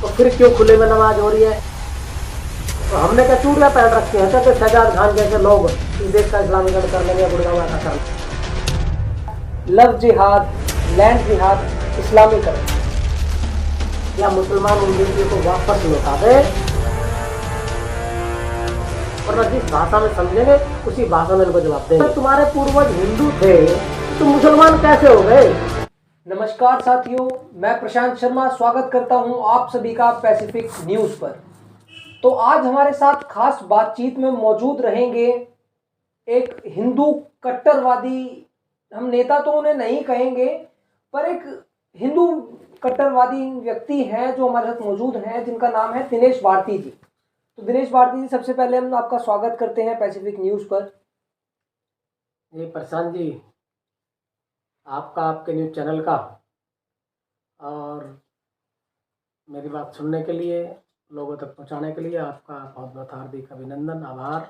तो फिर क्यों खुले में नमाज हो रही है? तो हमने क्या चूड़ियाँ पहन रखी हैं क्या कि शहजाद खान जैसे लोग इस देश का इस्लामीकरण कर लेंगे, गुड़गांव का कर। लव जिहाद, लैंड जिहाद, इस्लामीकरण, या मुसलमान उन बेटियों को वापस लौटा दे, वरना जिस भाषा में समझेंगे उसी भाषा में इनको जवाब देंगे। तुम्हारे पूर्वज हिंदू थे तो मुसलमान कैसे हो गए? नमस्कार साथियों, मैं प्रशांत शर्मा स्वागत करता हूं आप सभी का पैसिफिक न्यूज पर। तो आज हमारे साथ खास बातचीत में मौजूद रहेंगे एक हिंदू कट्टरवादी, हम नेता तो उन्हें नहीं कहेंगे, पर एक हिंदू कट्टरवादी व्यक्ति हैं जो हमारे साथ मौजूद हैं, जिनका नाम है दिनेश भारती जी। तो दिनेश भारती जी, सबसे पहले हम आपका स्वागत करते हैं पैसिफिक न्यूज पर। जी प्रशांत जी, आपका, आपके न्यूज़ चैनल का, और मेरी बात सुनने के लिए, लोगों तक पहुंचाने के लिए आपका बहुत बहुत हार्दिक अभिनंदन, आभार।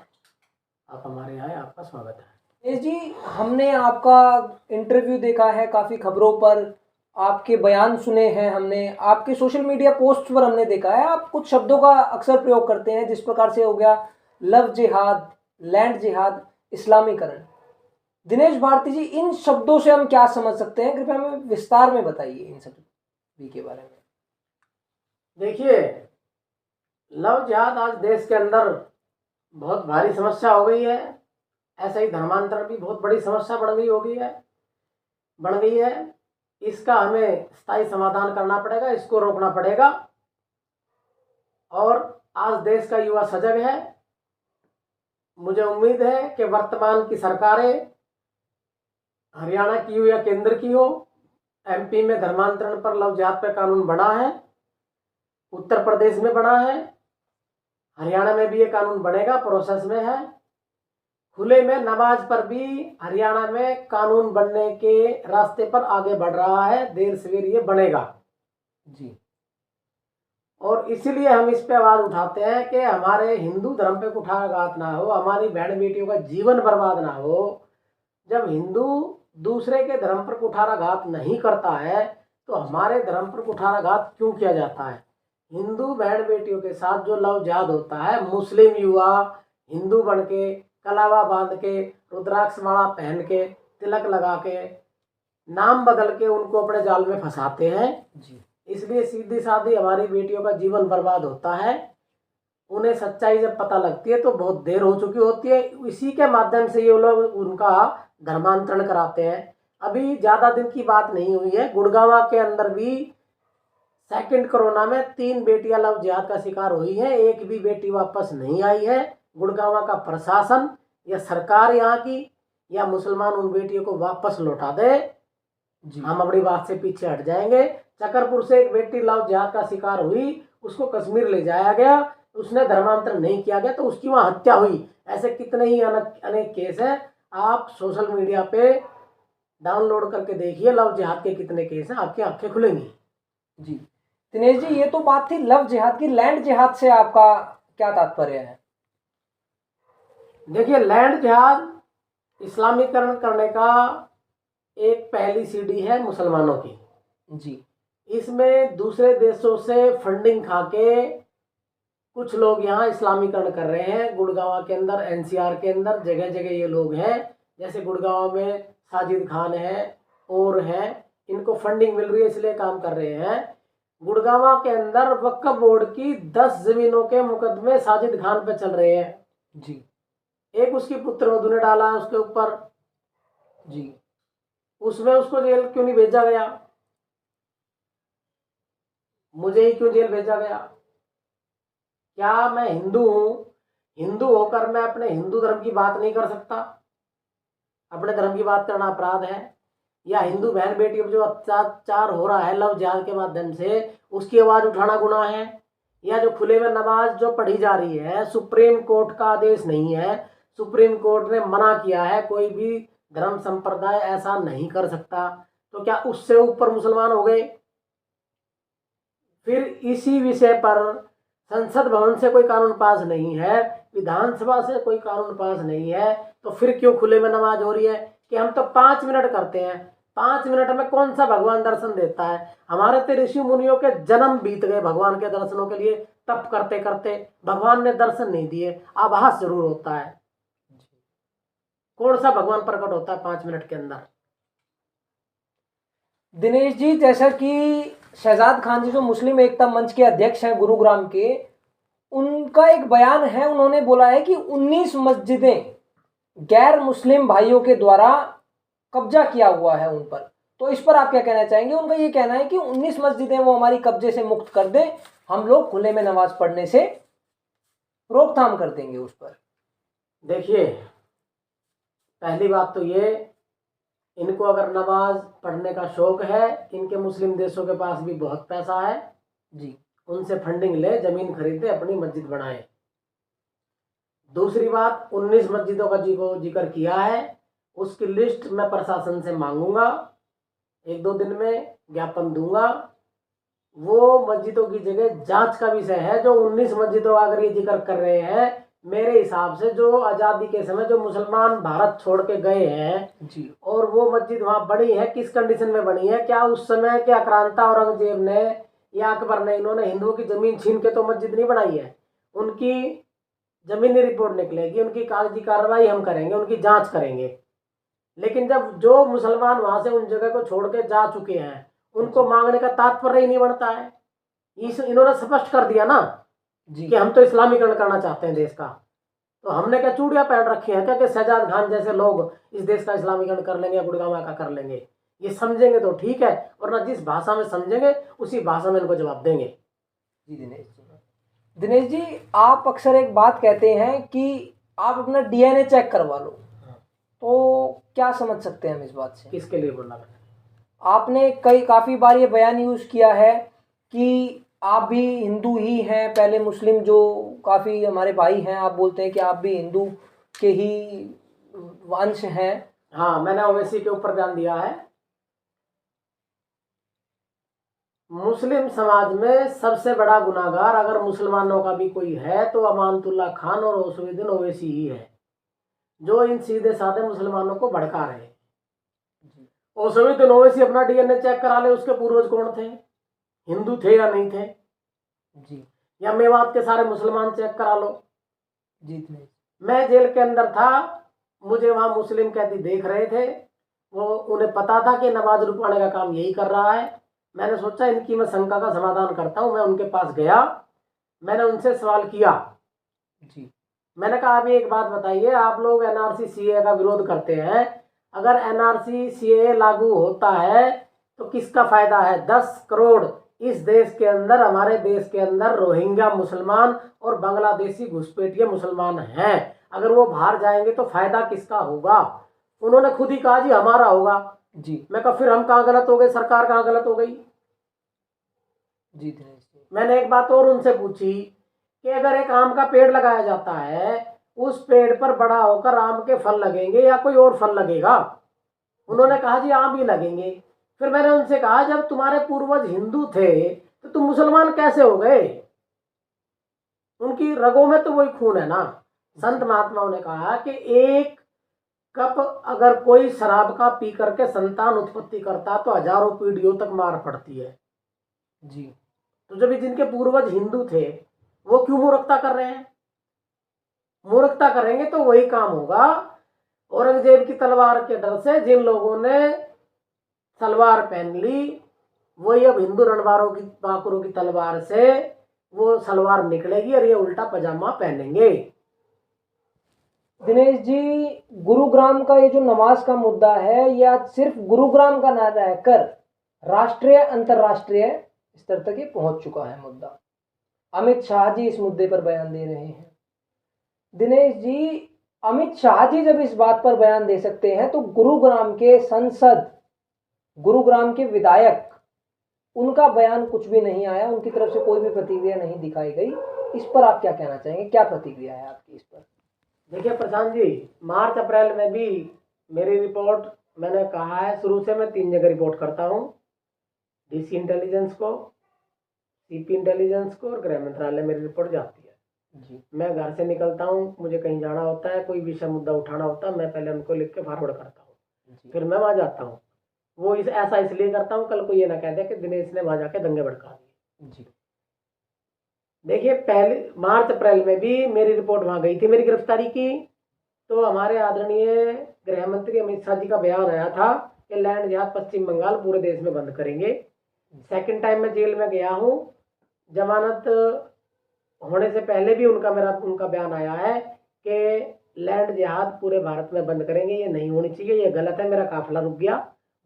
आप हमारे यहाँ आए, आपका स्वागत है। दिनेश जी, हमने आपका इंटरव्यू देखा है काफ़ी खबरों पर, आपके बयान सुने हैं, हमने आपके सोशल मीडिया पोस्ट पर हमने देखा है, आप कुछ शब्दों का अक्सर प्रयोग करते हैं, जिस प्रकार से हो गया लव जिहाद, लैंड जिहाद, इस्लामीकरण। दिनेश भारती जी, इन शब्दों से हम क्या समझ सकते हैं? कृपया हमें विस्तार में बताइए इन सभी के बारे में। देखिए, लव जिहाद आज देश के अंदर बहुत भारी समस्या हो गई है। ऐसे ही धर्मांतरण भी बहुत बड़ी समस्या बन गई है। इसका हमें स्थायी समाधान करना पड़ेगा, इसको रोकना पड़ेगा। और आज देश का युवा सजग है। मुझे उम्मीद है कि वर्तमान की सरकारें, हरियाणा की हो या केंद्र की हो, एमपी में धर्मांतरण पर लव जिहाद पर कानून बना है, उत्तर प्रदेश में बना है, हरियाणा में भी ये कानून बनेगा, प्रोसेस में है। खुले में नमाज पर भी हरियाणा में कानून बनने के रास्ते पर आगे बढ़ रहा है, देर सवेर ये बनेगा जी। और इसीलिए हम इस पे आवाज उठाते हैं कि हमारे हिंदू धर्म पे कुठाराघात ना हो, हमारी बहन बेटियों का जीवन बर्बाद ना हो। जब हिंदू दूसरे के धर्म पर कुठाराघात नहीं करता है तो हमारे धर्म पर कुठाराघात क्यों किया जाता है? हिंदू बहन बेटियों के साथ जो लव जिहाद होता है, मुस्लिम युवा हिंदू बन के, कलावा बांध के, रुद्राक्ष माला पहन के, तिलक लगा के, नाम बदल के उनको अपने जाल में फंसाते हैं जी। इसलिए सीधी साधी हमारी बेटियों का जीवन बर्बाद होता है। उन्हें सच्चाई जब पता लगती है तो बहुत देर हो चुकी होती है। इसी के माध्यम से ये लोग उनका धर्मांतरण कराते हैं। अभी ज़्यादा दिन की बात नहीं हुई है, गुड़गांव के अंदर भी सेकंड कोरोना में 3 बेटियां लव जिहाद का शिकार हुई है, एक भी बेटी वापस नहीं आई है। गुड़गांव का प्रशासन या सरकार यहाँ की या मुसलमान उन बेटियों को वापस लौटा दे, हम अपनी बात से पीछे हट जाएंगे। चकरपुर से एक बेटी लव जिहाद का शिकार हुई, उसको कश्मीर ले जाया गया, उसने धर्मांतरण नहीं किया गया तो उसकी वहाँ हत्या हुई। ऐसे कितने ही अनेक केस हैं, आप सोशल मीडिया पे डाउनलोड करके देखिए, लव जिहाद के कितने केस हैं, आपकी आंखें खुलेंगी। जी दिनेश जी, ये तो बात थी लव जिहाद की। लैंड जिहाद से आपका क्या तात्पर्य है? देखिए, लैंड जिहाद इस्लामीकरण करने का एक पहली सीढ़ी है मुसलमानों की। जी। इसमें दूसरे देशों से फंडिंग खा के कुछ लोग यहाँ इस्लामीकरण कर रहे हैं। गुड़गांव के अंदर, एनसीआर के अंदर जगह जगह ये लोग हैं। जैसे गुड़गांव में साजिद खान है और हैं, इनको फंडिंग मिल रही है इसलिए काम कर रहे हैं। गुड़गांव के अंदर वक्फ बोर्ड की 10 जमीनों के मुकदमे साजिद खान पे चल रहे हैं। जी। एक उसकी पुत्रवधू ने डाला है उसके ऊपर। जी। उसमें उसको जेल क्यों नहीं भेजा गया? मुझे ही क्यों जेल भेजा गया? क्या मैं हिंदू हूं? हिंदू होकर मैं अपने हिंदू धर्म की बात नहीं कर सकता? अपने धर्म की बात करना अपराध है? या हिंदू बहन बेटी पर जो अत्याचार हो रहा है लव जिहाद के माध्यम से, उसकी आवाज उठाना गुनाह है? या जो खुले में नमाज जो पढ़ी जा रही है, सुप्रीम कोर्ट का आदेश नहीं है, सुप्रीम कोर्ट ने मना किया है, कोई भी धर्म संप्रदाय ऐसा नहीं कर सकता, तो क्या उससे ऊपर मुसलमान हो गए? फिर इसी विषय पर संसद भवन से कोई कानून पास नहीं है, विधानसभा से कोई कानून पास नहीं है, तो फिर क्यों खुले में नमाज हो रही है? कि हम तो 5 मिनट करते हैं, 5 मिनट में कौन सा भगवान दर्शन देता है? हमारे तो ऋषि मुनियों के जन्म बीत गए भगवान के दर्शनों के लिए, तप करते करते भगवान ने दर्शन नहीं दिए। आभास जरूर होता है। कौन सा भगवान प्रकट होता है 5 मिनट के अंदर? दिनेश जी, जैसा कि शहजाद खान जी जो मुस्लिम एकता मंच के अध्यक्ष हैं गुरुग्राम के, उनका एक बयान है, उन्होंने बोला है कि 19 मस्जिदें गैर मुस्लिम भाइयों के द्वारा कब्जा किया हुआ है उन पर। तो इस पर आप क्या कहना चाहेंगे? उनका ये कहना है कि 19 मस्जिदें वो हमारी कब्जे से मुक्त कर दें, हम लोग खुले में नमाज पढ़ने से रोकथाम कर देंगे उस पर। देखिए, पहली बात तो ये, इनको अगर नमाज पढ़ने का शौक है, इनके मुस्लिम देशों के पास भी बहुत पैसा है जी, उनसे फंडिंग ले, जमीन खरीदे, अपनी मस्जिद बनाए। दूसरी बात, 19 मस्जिदों का जिक्र किया है, उसकी लिस्ट मैं प्रशासन से मांगूंगा, 1-2 दिन में ज्ञापन दूंगा। वो मस्जिदों की जगह जांच का विषय है। जो 19 मस्जिदों का अगर ये जिक्र कर रहे हैं, मेरे हिसाब से जो आज़ादी के समय जो मुसलमान भारत छोड़ के गए हैं जी, और वो मस्जिद वहाँ बनी है, किस कंडीशन में बनी है? क्या उस समय के आक्रांता औरंगजेब ने या अकबर ने, इन्होंने हिंदुओं की जमीन छीन के तो मस्जिद नहीं बनाई है। उनकी जमीनी रिपोर्ट निकलेगी, उनकी कागजी कार्रवाई हम करेंगे, उनकी जांच करेंगे। लेकिन जब जो मुसलमान वहां से उन जगह को छोड़ के जा चुके हैं, उनको मांगने का तात्पर्य ही नहीं बनता है। इन्होंने स्पष्ट कर दिया ना जी, कि हम तो इस्लामीकरण करना चाहते हैं देश का। तो हमने क्या चूड़ियां पहन रखी है क्या कि शहजाद खान जैसे लोग इस देश का इस्लामीकरण कर लेंगे या गुड़गांव का कर लेंगे? ये समझेंगे तो ठीक है, वरना जिस भाषा में समझेंगे उसी भाषा में इनको जवाब देंगे। जी दिनेश जी, आप अक्सर एक बात कहते हैं कि आप अपना डीएनए चेक करवा लो। तो क्या समझ सकते हैं हम इस बात से? किसके लिए बोला मैंने? आपने काफ़ी बार ये बयान यूज़ किया है कि आप भी हिंदू ही हैं, पहले मुस्लिम जो काफ़ी हमारे भाई हैं, आप बोलते हैं कि आप भी हिंदू के ही वंश हैं। हाँ, मैंने ओवैसी के ऊपर ध्यान दिया है। मुस्लिम समाज में सबसे बड़ा गुनाहगार अगर मुसलमानों का भी कोई है तो अमानतुल्लाह खान और ओसुद्दीन ओवैसी ही है, जो इन सीधे साधे मुसलमानों को भड़का रहे। ओसुद्दीन ओवैसी अपना डीएनए चेक करा ले, उसके पूर्वज कौन थे, हिंदू थे या नहीं थे। जी, या मेवात के सारे मुसलमान चेक करा लो। जी, मैं जेल के अंदर था, मुझे वहां मुस्लिम कैदी देख रहे थे, वो उन्हें पता था कि नवाज रुकवाने का काम यही कर रहा है। मैंने सोचा इनकी मैं शंका का समाधान करता हूं। मैं उनके पास गया, मैंने उनसे सवाल किया। जी, मैंने कहा अभी एक बात बताइए, आप लोग एनआरसी सीए का विरोध करते हैं, अगर एनआरसी सीए लागू होता है तो किसका फायदा है? 10 करोड़ इस देश के अंदर, हमारे देश के अंदर रोहिंग्या मुसलमान और बांग्लादेशी घुसपैठिए मुसलमान हैं। अगर वो बाहर जाएंगे तो फायदा किसका होगा? उन्होंने खुद ही कहा जी हमारा होगा। जी, मैं कहा फिर हम कहाँ गलत हो गए, सरकार कहाँ गलत हो गई? जी दिनेश जी, मैंने एक बात और उनसे पूछी कि अगर एक आम का पेड़ लगाया जाता है, उस पेड़ पर बड़ा होकर आम के फल लगेंगे या कोई और फल लगेगा? उन्होंने कहा जी आम ही लगेंगे। फिर मैंने उनसे कहा जब तुम्हारे पूर्वज हिंदू थे तो तुम मुसलमान कैसे हो गए? उनकी रगों में तो वही खून है ना। संत महात्माओं ने कहा कि एक कप अगर कोई शराब का पी करके संतान उत्पत्ति करता तो हजारों पीढ़ियों तक मार पड़ती है। जी, तो जब जिनके पूर्वज हिंदू थे वो क्यों मूर्खता कर रहे हैं? मूर्खता करेंगे तो वही काम होगा। औरंगजेब की तलवार के डर से जिन लोगों ने तलवार पहन ली, वही अब हिंदू रणबारों की बाकुरों की तलवार से वो सलवार निकलेगी और ये उल्टा पजामा पहनेंगे। दिनेश जी, गुरुग्राम का ये जो नमाज का मुद्दा है, ये आज सिर्फ गुरुग्राम का ना रहकर राष्ट्रीय अंतर्राष्ट्रीय स्तर तक ये पहुंच चुका है मुद्दा। अमित शाह जी इस मुद्दे पर बयान दे रहे हैं। दिनेश जी, अमित शाह जी जब इस बात पर बयान दे सकते हैं तो गुरुग्राम के सांसद, गुरुग्राम के विधायक, उनका बयान कुछ भी नहीं आया, उनकी तरफ से कोई भी प्रतिक्रिया नहीं दिखाई गई। इस पर आप क्या कहना चाहेंगे? क्या प्रतिक्रिया है आपकी इस पर? देखिए प्रशांत जी, मार्च अप्रैल में भी मेरी रिपोर्ट, मैंने कहा है शुरू से मैं 3 जगह रिपोर्ट करता हूँ, डीसी इंटेलिजेंस को, सीपी इंटेलिजेंस को और गृह मंत्रालय मेरी रिपोर्ट जाती है। जी, मैं घर से निकलता हूँ, मुझे कहीं जाना होता है, कोई विषय मुद्दा उठाना होता है, मैं पहले उनको लिख के फॉरवर्ड करता हूँ, जी, फिर मैं वहाँ जाता हूँ, वो इस ऐसा इसलिए करता हूँ, कल को ये ना कह दे कि दिनेश ने वहां जाके दंगे भड़का दिए। जी। देखिए, पहले मार्च अप्रैल में भी मेरी रिपोर्ट वहां गई थी मेरी गिरफ्तारी की, तो हमारे आदरणीय गृह मंत्री अमित शाह जी का बयान आया था कि लैंड जिहाद पश्चिम बंगाल पूरे देश में बंद करेंगे। सेकंड टाइम मैं जेल में गया हूँ, जमानत होने से पहले भी उनका बयान आया है कि लैंड जिहाद पूरे भारत में बंद करेंगे, ये नहीं होनी चाहिए, ये गलत है। मेरा काफिला रुक गया,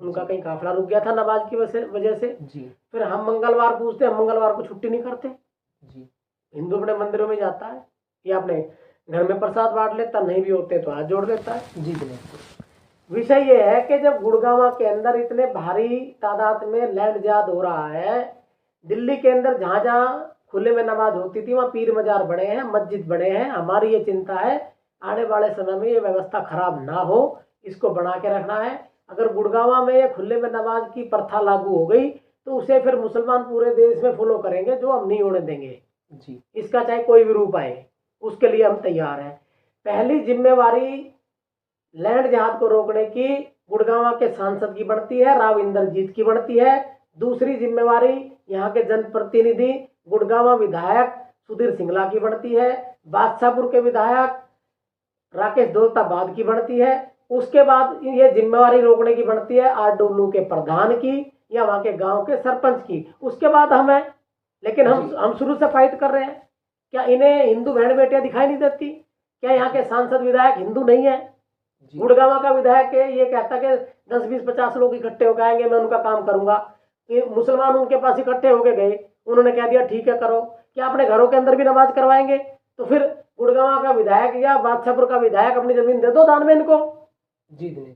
उनका कहीं काफिला रुक गया था नवाज की वजह से। जी। फिर हम मंगलवार पूछते, हम मंगलवार को छुट्टी नहीं करते। जी। हिंदू अपने मंदिरों में जाता है या अपने घर में प्रसाद बांट लेता, नहीं भी होते तो हाथ जोड़ लेता है। जी बिल्कुल। विषय ये है कि जब गुड़गांव के अंदर इतने भारी तादाद में लैंड जिहाद हो रहा है, दिल्ली के अंदर जहां जहां खुले में नमाज होती थी वहां पीर मजार बने हैं, मस्जिद बने हैं। हमारी ये चिंता है आने वाले समय में ये व्यवस्था खराब ना हो, इसको बना के रखना है। अगर गुड़गांव में ये खुले में नमाज की प्रथा लागू हो गई तो उसे फिर मुसलमान पूरे देश में फॉलो करेंगे, जो हम नहीं होने देंगे। जी। इसका चाहे कोई भी रूप आए, उसके लिए हम तैयार हैं। पहली जिम्मेवारी लैंड जिहाद को रोकने की गुड़गांव के सांसद की बढ़ती है, राव इंद्रजीत की बढ़ती है। दूसरी जिम्मेवारी यहाँ के जनप्रतिनिधि गुड़गांव विधायक सुधीर सिंगला की बढ़ती है। बादशाहपुर के विधायक राकेश दौलताबाद की बढ़ती है। उसके बाद ये जिम्मेवारी रोकने की बढ़ती है आरडब्ल्यू के प्रधान की या वहाँ के गांव के सरपंच की। उसके बाद हमें, लेकिन हम शुरू से फाइट कर रहे हैं। क्या इन्हें हिंदू बहन बेटियां दिखाई नहीं देती? क्या यहाँ के सांसद विधायक हिंदू नहीं है? गुड़गांव का विधायक ये कहता कि 10, 20, 50 लोग इकट्ठे होकर आएंगे, मैं उनका काम करूंगा। मुसलमान उनके पास इकट्ठे होके गए, उन्होंने कह दिया ठीक है करो। क्या अपने घरों के अंदर भी नमाज करवाएंगे? तो फिर गुड़गांव का विधायक या बादशाहपुर का विधायक अपनी जमीन दे दो दान में इनको। जी।